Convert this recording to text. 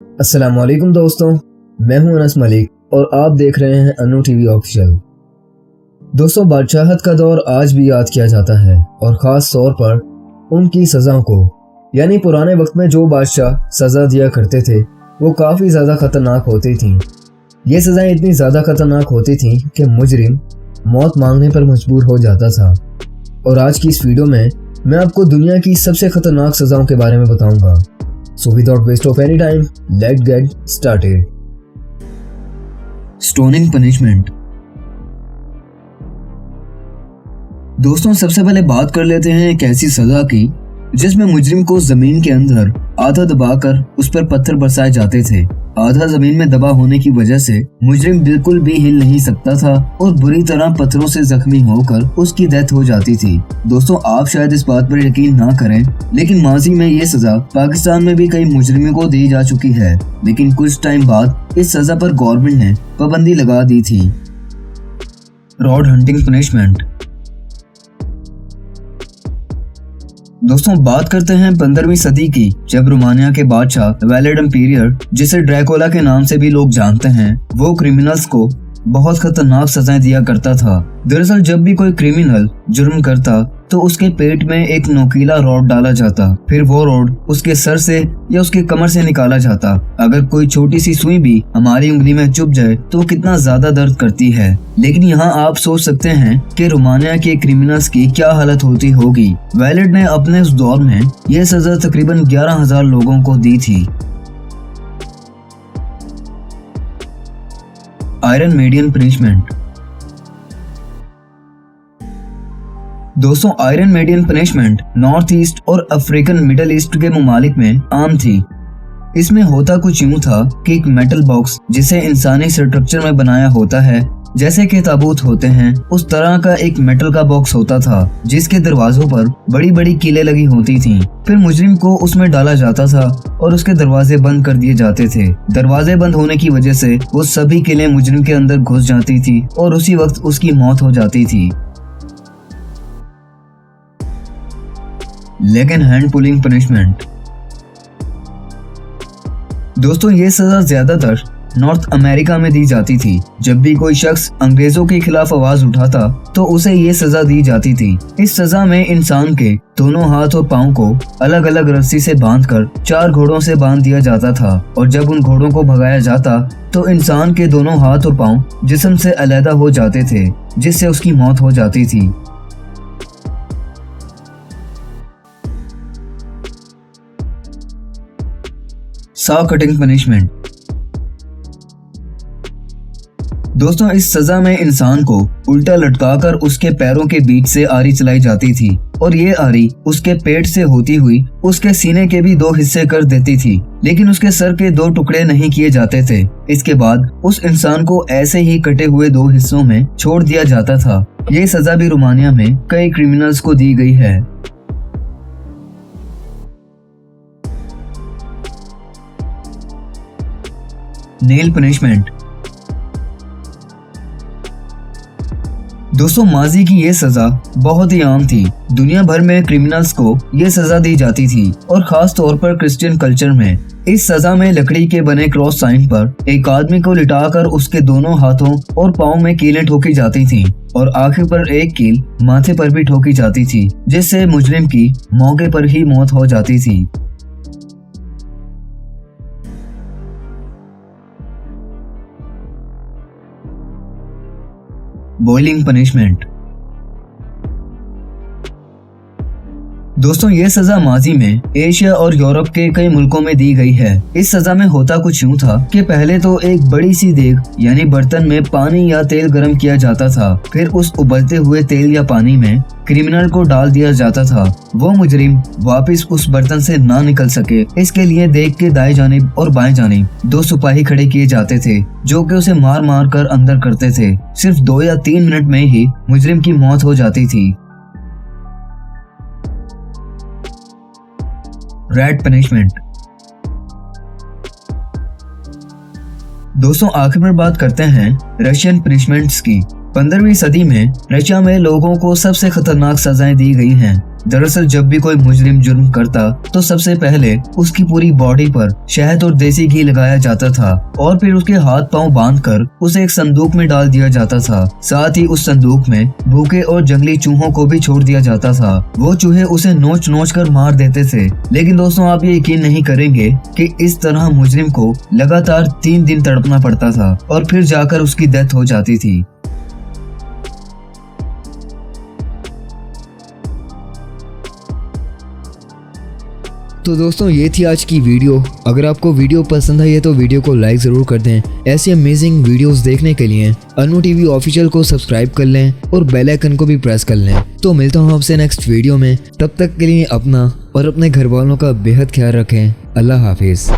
अस्सलामुअलैकुम दोस्तों, मैं हूं अनस मलिक और आप देख रहे हैं अनु टीवी ऑफिशियल। दोस्तों, बादशाहत का दौर आज भी याद किया जाता है और ख़ास तौर पर उनकी सज़ा को, यानी पुराने वक्त में जो बादशाह सज़ा दिया करते थे वो काफ़ी ज़्यादा ख़तरनाक होती थी। ये सज़ाएं इतनी ज़्यादा ख़तरनाक होती थी कि मुजरिम मौत मांगने पर मजबूर हो जाता था। और आज की इस वीडियो में मैं आपको दुनिया की सबसे ख़तरनाक सज़ाओं के बारे में बताऊंगा। So without waste of any time, let's get started. Stoning punishment. दोस्तों, सबसे पहले बात कर लेते हैं एक ऐसी सजा की जिसमें मुजरिम को जमीन के अंदर आधा दबाकर उस पर पत्थर बरसाए जाते थे। आधा जमीन में दबा होने की वजह से मुजरिम बिल्कुल भी हिल नहीं सकता था और बुरी तरह पत्थरों से जख्मी होकर उसकी डेथ हो जाती थी। दोस्तों, आप शायद इस बात पर यकीन ना करें, लेकिन माजी में ये सजा पाकिस्तान में भी कई मुजरिमों को दी जा चुकी है, लेकिन कुछ टाइम बाद इस सजा पर गवर्नमेंट ने पाबंदी लगा दी थी। Rod hunting punishment. दोस्तों, बात करते हैं 15वीं सदी की, जब रोमानिया के बादशाह वैलेड एम्पीरियर, जिसे ड्रैकुला के नाम से भी लोग जानते हैं, वो क्रिमिनल्स को बहुत खतरनाक सजाएं दिया करता था। दरअसल जब भी कोई क्रिमिनल जुर्म करता तो उसके पेट में एक नोकीला रॉड डाला जाता, फिर वो रॉड उसके सर से या उसके कमर से निकाला जाता। अगर कोई छोटी सी सुई भी हमारी उंगली में चुभ जाए तो कितना ज्यादा दर्द करती है। लेकिन यहाँ आप सोच सकते हैं कि रोमानिया के क्रिमिनल्स की क्या हालत होती होगी। वैलेड ने अपने उस दौर में यह सजा तकरीबन 11,000 लोगों को दी थी। Iron maiden punishment. दोस्तों, iron maiden punishment north east और अफ्रीकन मिडल ईस्ट के ममालिक में आम थी। इसमें होता कुछ यूं था कि एक मेटल बॉक्स, जिसे इंसानी स्ट्रक्चर में बनाया होता है, जैसे कि ताबूत होते हैं, उस तरह का एक मेटल का बॉक्स होता था जिसके दरवाजों पर बड़ी बड़ी कीलें लगी होती थीं। फिर मुजरिम को उसमें डाला जाता था और उसके दरवाजे बंद कर दिए जाते थे। दरवाजे बंद होने की वजह से वो सभी कीलें मुजरिम के अंदर घुस जाती थी और उसी वक्त उसकी मौत हो जाती थी। Leg and hand pulling punishment. दोस्तों, ये सजा ज्यादातर नॉर्थ अमेरिका में दी जाती थी। जब भी कोई शख्स अंग्रेजों के खिलाफ आवाज उठाता तो उसे ये सजा दी जाती थी। इस सजा में इंसान के दोनों हाथ और पांव को अलग अलग रस्सी से बांधकर 4 घोड़ों से बांध दिया जाता था और जब उन घोड़ों को भगाया जाता तो इंसान के दोनों हाथ और पांव जिस्म से अलग हो जाते थे, जिससे उसकी मौत हो जाती थी। Saw cutting punishment. दोस्तों, इस सजा में इंसान को उल्टा लटकाकर उसके पैरों के बीच से आरी चलाई जाती थी और ये आरी उसके पेट से होती हुई उसके सीने के भी 2 हिस्से कर देती थी, लेकिन उसके सर के 2 टुकड़े नहीं किए जाते थे। इसके बाद उस इंसान को ऐसे ही कटे हुए 2 हिस्सों में छोड़ दिया जाता था। ये सजा भी रोमानिया में कई क्रिमिनल्स को दी गई है। Nail punishment. दोस्तों, माजी की ये सजा बहुत ही आम थी। दुनिया भर में क्रिमिनल्स को ये सजा दी जाती थी और खास तौर पर क्रिश्चियन कल्चर में। इस सजा में लकड़ी के बने क्रॉस साइन पर एक आदमी को लिटाकर उसके दोनों हाथों और पाँव में कीलें ठोकी जाती थीं और आखिर पर एक कील माथे पर भी ठोकी जाती थी, जिससे मुजरिम की मौके पर ही मौत हो जाती थी। Boiling punishment. दोस्तों, ये सजा माजी में एशिया और यूरोप के कई मुल्कों में दी गई है। इस सजा में होता कुछ यूं था कि पहले तो एक बड़ी सी देग यानी बर्तन में पानी या तेल गर्म किया जाता था, फिर उस उबलते हुए तेल या पानी में क्रिमिनल को डाल दिया जाता था। वो मुजरिम वापस उस बर्तन से ना निकल सके, इसके लिए देग के दाएं जानिब और बाएं जानिब 2 सिपाही खड़े किए जाते थे, जो कि उसे मार मार कर अंदर करते थे। सिर्फ 2 या 3 मिनट में ही मुजरिम की मौत हो जाती थी। Rat punishment. दोस्तों, आखिर में बात करते हैं रशियन पनिशमेंट्स की। 15वीं सदी में रशिया में लोगों को सबसे खतरनाक सजाएं दी गई हैं। दरअसल जब भी कोई मुजरिम जुर्म करता तो सबसे पहले उसकी पूरी बॉडी पर शहद और देसी घी लगाया जाता था और फिर उसके हाथ पांव बांधकर उसे एक संदूक में डाल दिया जाता था। साथ ही उस संदूक में भूखे और जंगली चूहों को भी छोड़ दिया जाता था। वो चूहे उसे नोच नोच कर मार देते थे। लेकिन दोस्तों आप ये यकीन नहीं करेंगे कि इस तरह मुजरिम को लगातार 3 दिन तड़पना पड़ता था और फिर जाकर उसकी डेथ हो जाती थी। तो दोस्तों ये थी आज की वीडियो। अगर आपको वीडियो पसंद आई है तो वीडियो को लाइक ज़रूर कर दें। ऐसी अमेजिंग वीडियोस देखने के लिए अनु टीवी ऑफिशियल को सब्सक्राइब कर लें और बेल आइकन को भी प्रेस कर लें। तो मिलता हूँ आपसे नेक्स्ट वीडियो में। तब तक के लिए अपना और अपने घर वालों का बेहद ख्याल रखें। अल्लाह हाफिज़।